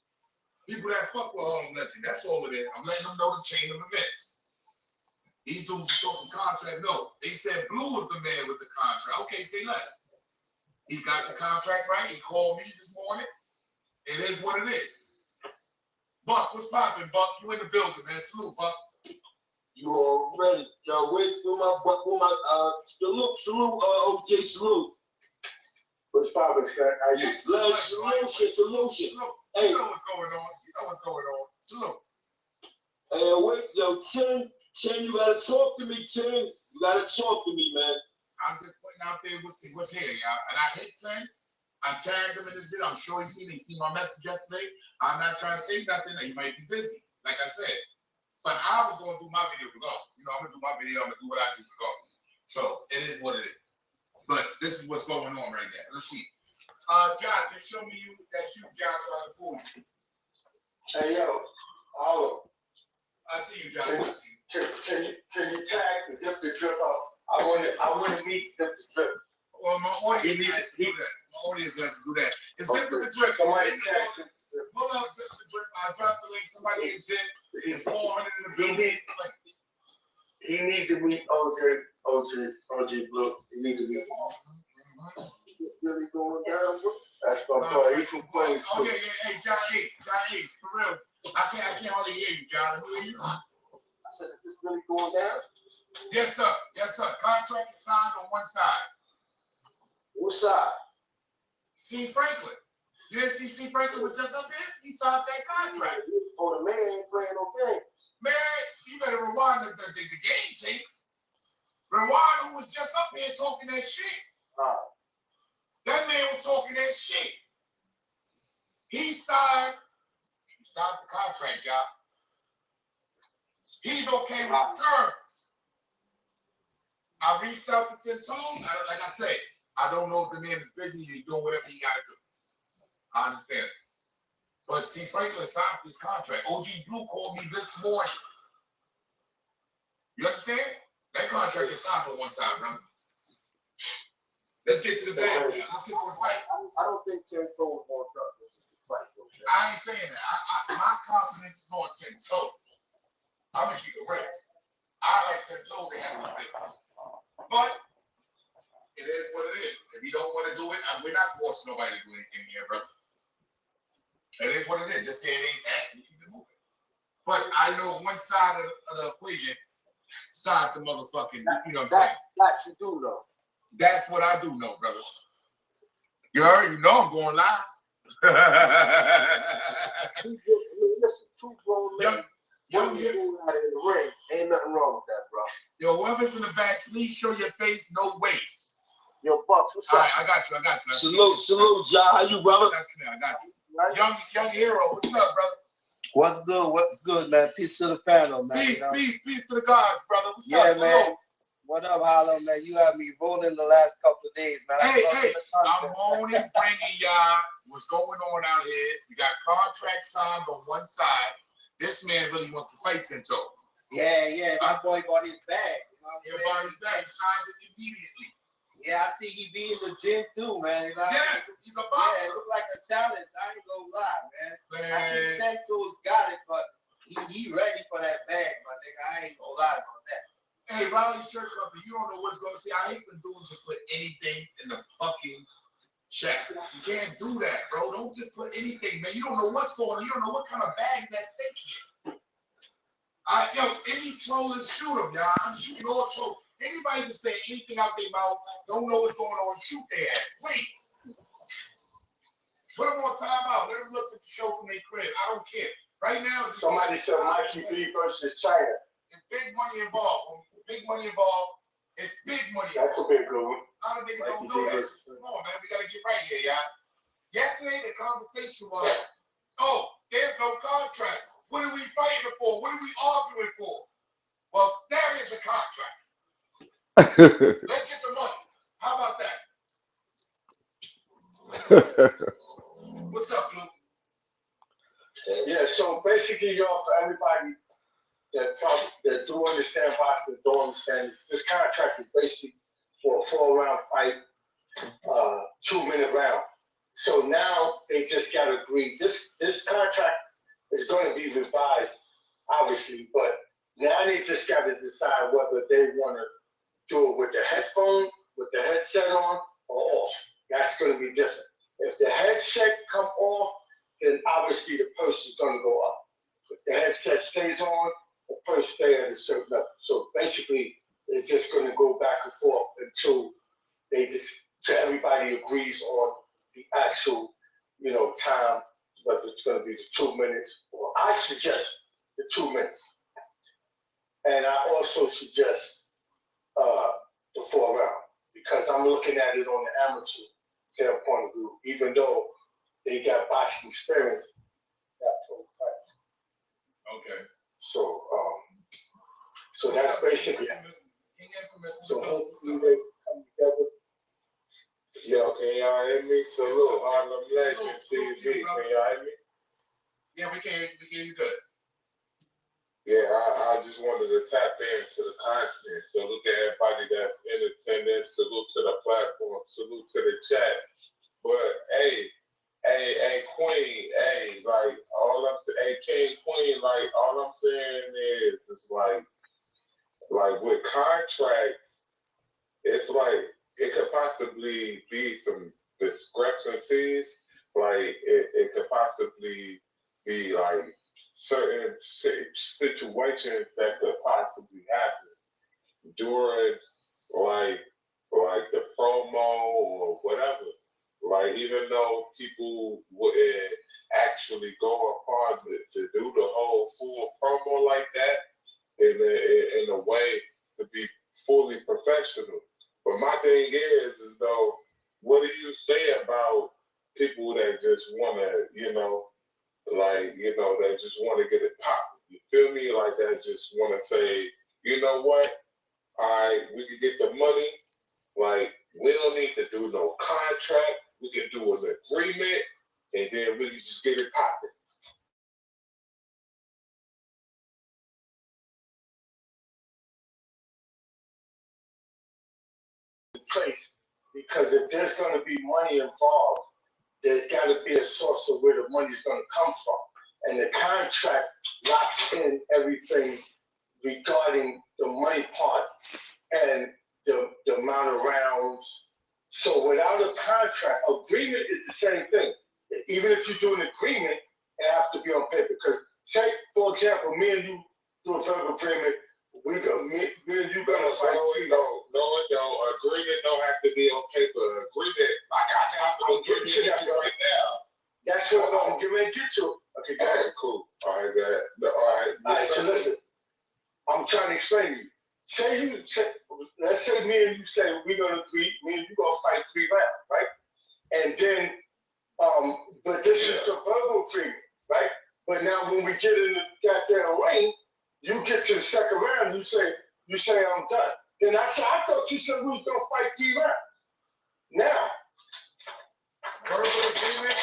People that fuck with Harlem Legend. That's all it is. I'm letting them know the chain of events. These dudes are talking contract. No, they said Blue was the man with the contract. Okay, say less. He got the contract right. He called me this morning. It is what it is. Buck, what's poppin', Buck? You in the building, man. Salute, Buck. You already. Yo, where my salute, OJ, salute. What's poppin', Scott? How you? Solution. Hey. You know what's going on. Salute. Hey, wait, yo, Chin, you gotta talk to me, Chin. You gotta talk to me, man. I'm just putting out there what's here, y'all. And I hit 10. I tagged him in this video. I'm sure he seen my message yesterday. I'm not trying to say nothing. He might be busy, like I said. But I was going to do my video regardless. You know, I'm going to do my video. I'm going to do what I do regardless. So it is what it is. But this is what's going on right now. Let's see. John, just show me that you, John, so I can pull you. Hey, yo, Oliver. I see you, John. I see you. Can you tag the Zip the Drip up? I want to meet Zip the Drip. Well, my audience has to do that. My audience has to do that. It's Zip the Drip. Somebody tag him. Pull up Zip the Drip. I dropped the link. Somebody hit Zip. It's 400 in the building. He needs to meet OJ Blue. He needs to meet him. Really going down, bro? That's my boy. He's from Queens. Oh, yeah. Hey, John Ace, for real. I can't hardly hear you, John. Who are you? I said, is this really going down? Yes, sir. Contract is signed on one side. What side? C. Franklin. You didn't see C. Franklin was just up here? He signed that contract. Oh, the man ain't playing no game. Man, you better rewind the game tapes. Rewind who was just up here talking that shit. That man was talking that shit. He signed the contract, y'all. He's okay with the terms. I reached out to 10 Toes. Like I said, I don't know if the man is busy. He's doing whatever he got to do. I understand. But see, Franklin signed his contract. OG Blue called me this morning. You understand? That contract is signed on one side, brother. Let's get to the bag. Let's get to the fight. I don't think 10 Toes won't drop this fight. I ain't saying that. My confidence is on 10 Toes. I'm gonna keep it real. I like 10 Toes to handle the business. But it is what it is. If you don't want to do it, we're not forcing nobody to do anything here, brother. It is what it is. Just say it ain't that, and keep it moving. But I know one side of the equation, side the motherfucking, you know what I'm saying? That you do know. That's what I do know, brother. You already know I'm going live. Listen, two grown men. Young You here. go out in the ring. Ain't nothing wrong with that, bro. Yo, whoever's in the back, please show your face, no waist. Yo, Bucks, what's All up? right, I got you. Salute, y'all. How you, brother? I got you. Young hero, what's up, brother? What's good, man? Peace to the family, man. Peace, you know? peace to the gods, brother. What's Yeah, up, man. salute? What up, Harlem, man? You had me rolling the last couple of days, man. Hey, I'm only bringing y'all what's going on out here. We got contract signed on one side. This man really wants to fight 10 Toes. Yeah, my boy got his bag. You know what I'm saying? Everybody's back, signed it immediately. Yeah, I see he be in the gym too, man. You know? Yes, he's a Yeah, boxer. it looks like a challenge. I ain't gonna lie, man. I think Man, Santos got it, but he ready for that bag, my nigga. I ain't gonna lie about that. hey, Riley Shirt Company, you don't know what's going to see. I hate when dudes just put anything in the fucking check. You can't do that, bro. Don't just put anything, man. You don't know what's going on. You don't know what kind of bag is at stake here. Any troll is shoot them, y'all. I'm shooting all trolls. Anybody just say anything out their mouth, don't know what's going on, shoot their ass. Wait. Put them on timeout. Let them look at the show from their crib. I don't care. Right now, Somebody said Mikey B versus China. It's big money involved. Big money involved. It's big money. That could be a good one. A lot of niggas don't know that. Come on, man. We gotta get right here, y'all. Yesterday, the conversation was, oh, there's no contract. What are we fighting for? What are we arguing for? Well, there is a contract. Let's get the money. How about that? What's up, Luke? Yeah, so basically, y'all, for everybody that do understand boxing, don't understand, this contract is basically for a 4-round fight, 2-minute round. So now they just got to agree. This contract is going to be revised, obviously, but now they just got to decide whether they want to do it with the headphone, with the headset on, or off. That's going to be different. If the headset come off, then obviously the purse is going to go up. If the headset stays on, the purse stays at a certain level. So basically, it's just going to go back and forth until till everybody agrees on the actual, time, whether it's going to be the 2 minutes, or I suggest the 2 minutes. And I also suggest the 4 round, because I'm looking at it on the amateur standpoint of view, even though they got boxing experience. Okay. So that's basically. So hopefully they come together. Yo, can y'all hear me? Salute, Harlem Legend TV. Can y'all hear me? Yeah, we can hear you good. Yeah, I just wanted to tap into the content. Salute to everybody that's in attendance. Salute to the platform. Salute to the chat. But hey, Queen, like all I'm saying, King, Queen, like all I'm saying is, it's like with contracts, it's like it could possibly be some discrepancies. Like it could possibly be like certain situations that could possibly happen during like the promo or whatever. Like even though people wouldn't actually go upon to do the whole full promo like that in a way to be fully professional. But my thing is though, what do you say about people that just wanna, that just wanna get it popping? You feel me? Like that just wanna say, you know what? All right, we can get the money. Like we don't need to do no contract. We can do an agreement, and then we can just get it popping. Place, because if there's going to be money involved, there's got to be a source of where the money's going to come from, and the contract locks in everything regarding the money part and the amount of rounds. So without a contract, agreement is the same thing. Even if you do an agreement, it has to be on paper. Because say, for example, me and you do a verbal agreement, me and you got to fight. No, it don't. Agreement don't have to be on paper. Agreement, I'm getting to that right now. That's what I'm getting ready to get to. Okay, go ahead. Cool. All right, good. All right, so listen. I'm trying to explain to you. Let's say me and you say we're gonna agree, me and you gonna fight 3 rounds, right? And then, but this is a verbal agreement, right? But now when we get in the goddamn ring, you get to the second round, you say I'm done. Then I thought you said we was gonna fight 3 rounds. Now, verbal agreement,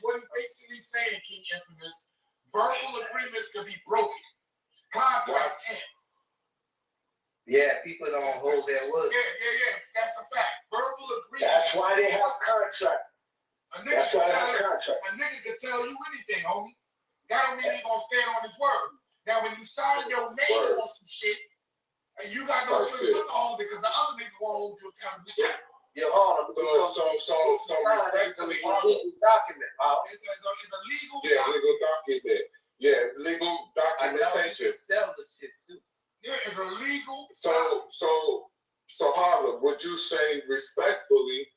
what he's basically saying, King Infamous, verbal agreements can be broken. Contracts can't. Yeah, people don't hold their word. Yeah. That's a fact. Verbal agreement. That's why they have contracts. A nigga can tell you anything, homie. That don't mean he gonna stand on his word. Now, when you sign your name on some shit, and you got no choice but to hold it, because the other nigga won't hold you accountable too. You're hard. So respectfully, it's a legal document. It's a legal document. Legal document. Yeah, legal documentation. Sell the shit too. Yeah, it's a legal. So Harlem, would you say respectfully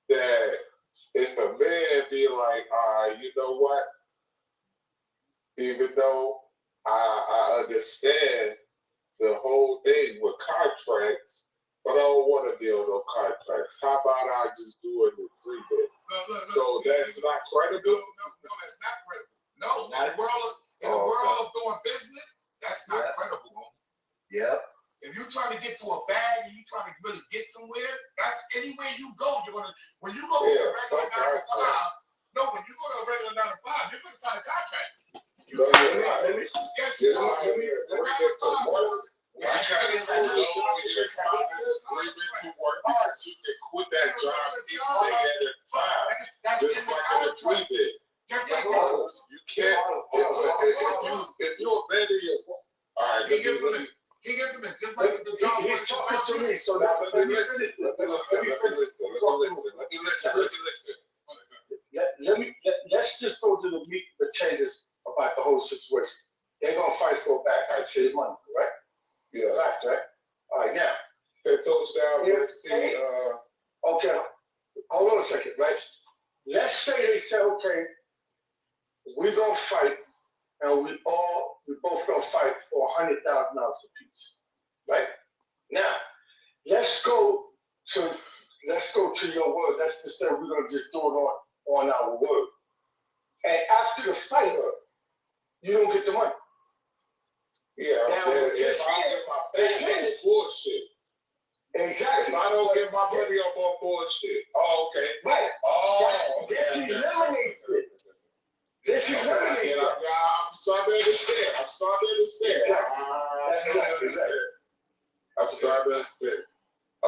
that if a man be like, you know what? Even though I understand the whole thing with contracts, but I don't want to deal with no contracts. How about I just do an agreement? So that's not credible? No, that's not credible. No, in the world of doing business, that's not credible. Yep. If you're trying to get to a bag and you're trying to really get somewhere, that's anywhere you go. You're gonna when you go to a regular 9 to 5. No, when you go to a regular 9 to 5, you're gonna sign a contract. Let me get to work. You can quit that job any day at a time, just like an agreement. You can't. If you abandon your work, all right. He gives him just like the job. He's talking to me, so now let me finish. Let's just go to the meat and potatoes about the whole situation. They're gonna fight for a back. I say money, correct? Yeah. Fact, right? All right, now. That touchdown versus okay, hold on a second, right? Let's say they say, okay, we're gonna fight, and we both gonna fight for $100,000 apiece, right? Now, let's go to your word. Let's just say we're gonna just do it on our word. And after the fight, you don't get the money. Yeah, now, if I get my pay on bullshit. Exactly. If I don't get my money up on bullshit. Oh, okay. Right. Oh, okay. This eliminates it. This eliminates it. I'm starting to understand. I'm starting to understand. I'm starting to understand.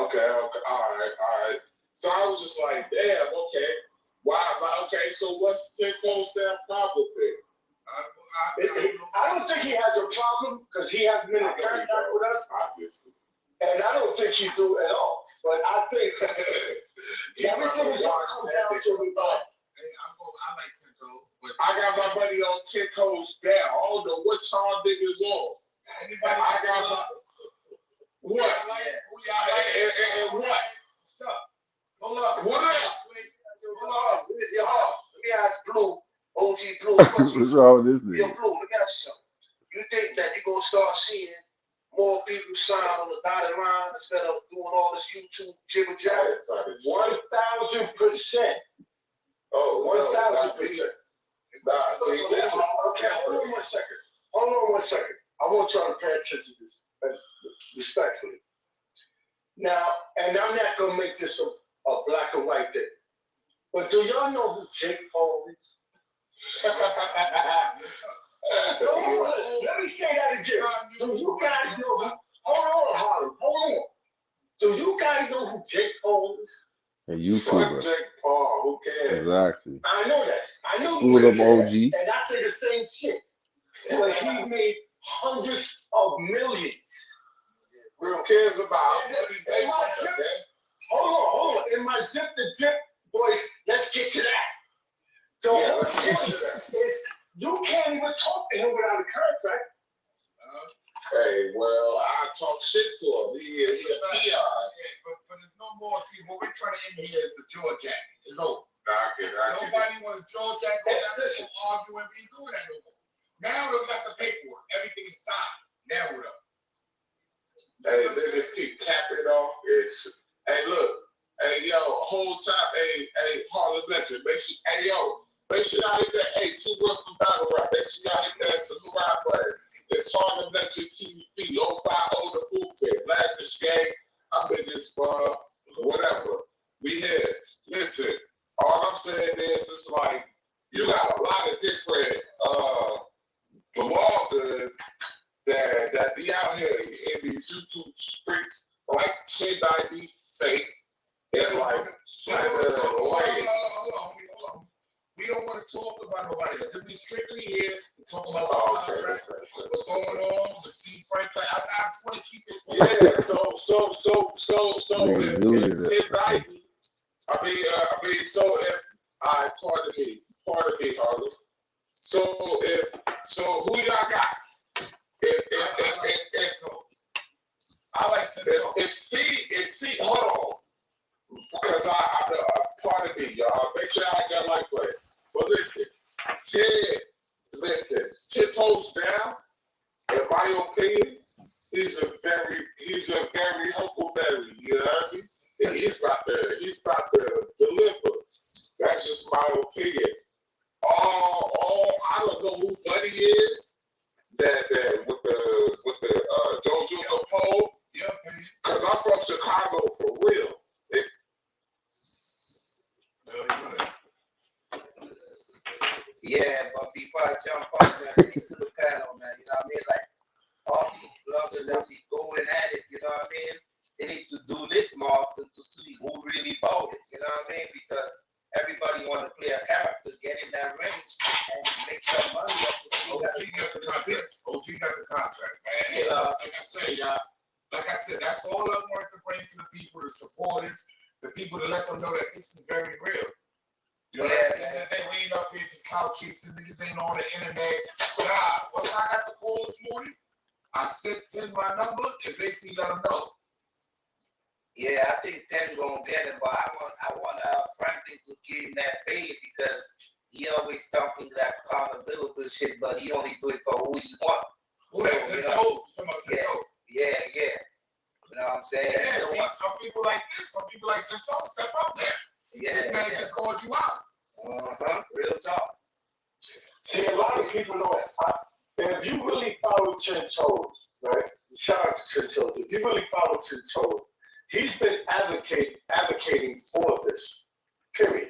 Okay. All right. So I was just like, damn, okay. Why? Okay, so what's the close down problem then? I don't think he has a problem because he hasn't been in contact with us. Obviously. And I don't think he do at all. But I think everything is going to come down to the I like 10 toes. But I got my money on 10 toes down. I don't know what y'all niggas on. I got my what? And what? Hold up. What up? Let me ask Blue, OG Blue. What's wrong with this Yo, nigga? Blue, let me ask you something. You think that you're going to start seeing more people sign on the dotted line instead of doing all this YouTube jibber jabber? 1,000%. Oh, 1,000%. Okay, hold on one second. I want y'all to pay attention to this respectfully. Now, and I'm not going to make this a black and white thing. But do y'all know who Jake Paul is? Let me say that again. Do you guys know who? Hold on, Harlem. Hold on. Do you guys know who Jake Paul is? A YouTuber. Jake Paul, who cares? Exactly. I know that. I know School you of OG. And I say the same shit. But he made hundreds of millions. Real cares about Hold on. In my zip the dip voice, let's get to that. The whole point is you can't even talk to him without a contract. Hey, well, I talk shit to him. He a PR. But there's no more. See, what we're trying to end here is the George Act. It's over. Nobody wants George Act. Go down there and argue and be doing that no more. Now they've got the paperwork. Everything is signed. Now what up? Hey, they just keep capping it off. Hey, look. Hey, yo, whole time. Hey, Harlem Legend. Make sure y'all hit that. Hey, 2 Words from Battle Rap. Make sure y'all hit that subscribe button. It's Harlem Legend TV. 050 the movement. Lavish Gang. I'm in this whatever. We here. Listen, all I'm saying is it's like you got a lot of different bloggers that be out here in these YouTube streets like 1090 fake and like Hold on. We don't want to talk about nobody else. We strictly here to talk about the contract, what's going on, the C. Franklin. I just want to keep it. Yeah, so if 1090, so if pardon me, Harlem. So who y'all got? I like to talk. If C, hold on. Because pardon me, y'all. Make sure I got like place. that's just my opinion. I don't know who Buddy is. That with the Jojo Capone. Yeah, man. Cause I'm from Chicago for real. Yeah, but before I jump on that, peace to the panel, man. You know what I mean? Like all these bloggers that be going at it, you know what I mean? They need to do this more often to see who really bought it, you know what I mean? Because everybody want to play a character, get in that ring, and make some money off the OG got the contract. OG got the contract, man. You know, Like I said, that's all I want to bring to the people, the supporters, the people to let them know that this is very real. You know, at the end of the day, we ain't up here just couch chasing, niggas ain't on the internet. But once I got the call this morning, I sent 10 my number and basically let them know. Yeah, I think 10 gonna get him, but I want Franklin to give him that fade because he always talking that accountability shit, but he only do it for who he want. Who that 10 toes? Yeah. You know what I'm saying? Yeah, see, some people like this, some people like 10 toes, step up there. This man just called you out. Real talk. See, a lot of people know if you really follow 10 Toes, right? Shout out to 10 Toes. If you really follow 10 Toes, he's been advocating for this. Period.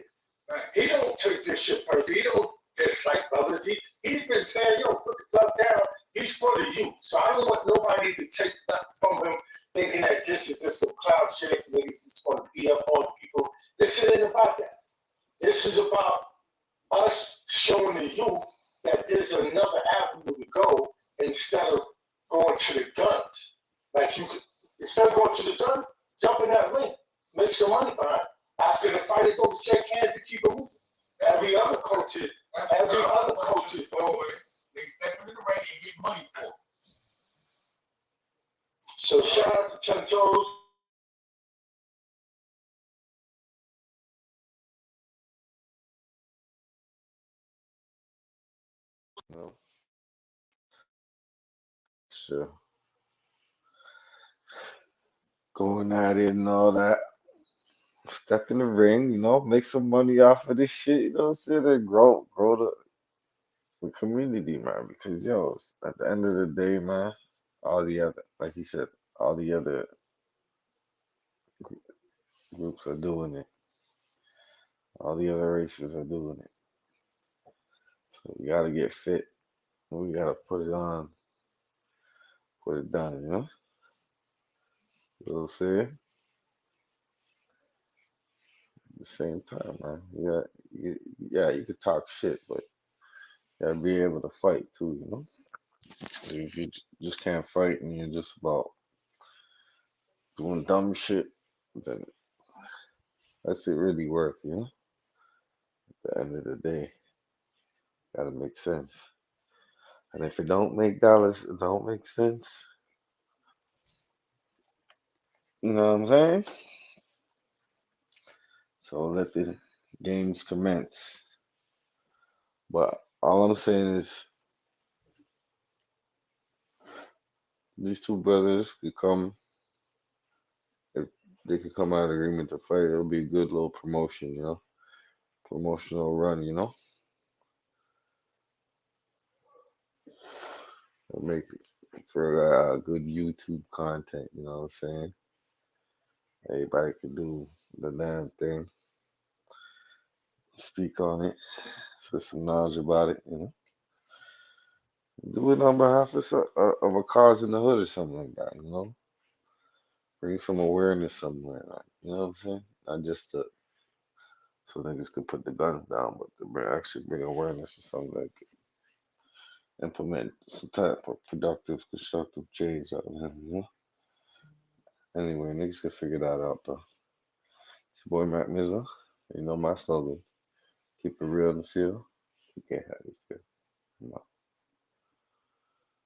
Right. He don't take this shit personally. He don't dislike others. He's been saying, yo, put the club down. He's for the youth. So I don't want nobody to take that from him thinking that this is just some cloud shit. Niggas just want to beat up all the people. This shit ain't about that. This is about us showing the youth that there's another avenue to go instead of going to the guns. Like you could, instead of going to the gun, jump in that ring, make some money behind it. After the fight is over, shake hands and keep it moving. Every other coach is going. They step in the ring and get money for it. So shout out to 10 Toes. No. Sure. Going at it and all that. Step in the ring, make some money off of this shit, sit there, grow the community, man. Because at the end of the day, man, all the other, like he said, all the other groups are doing it. All the other races are doing it. So we gotta get fit. We gotta put it on, put it done, You know what I'm saying? At the same time, man. You could talk shit, but you gotta be able to fight too, If you just can't fight and you're just about doing dumb shit, then that's it really work, At the end of the day, gotta make sense. And if it don't make dollars, it don't make sense. You know what I'm saying? So let the games commence. But all I'm saying is these two brothers could come if they could come out of agreement to fight, it'll be a good little promotion, Promotional run, It'll make for good YouTube content, you know what I'm saying? Everybody could do the damn thing, speak on it, put some knowledge about it, Do it on behalf of a cause in the hood or something like that, Bring some awareness somewhere, like, you know what I'm saying? Not just so niggas can put the guns down, but to actually bring awareness or something like implement some type of productive, constructive change out of him, Anyway, niggas can figure that out though. It's your boy Mac Mizza. You know my slogan. Keep it real in the field. Keep it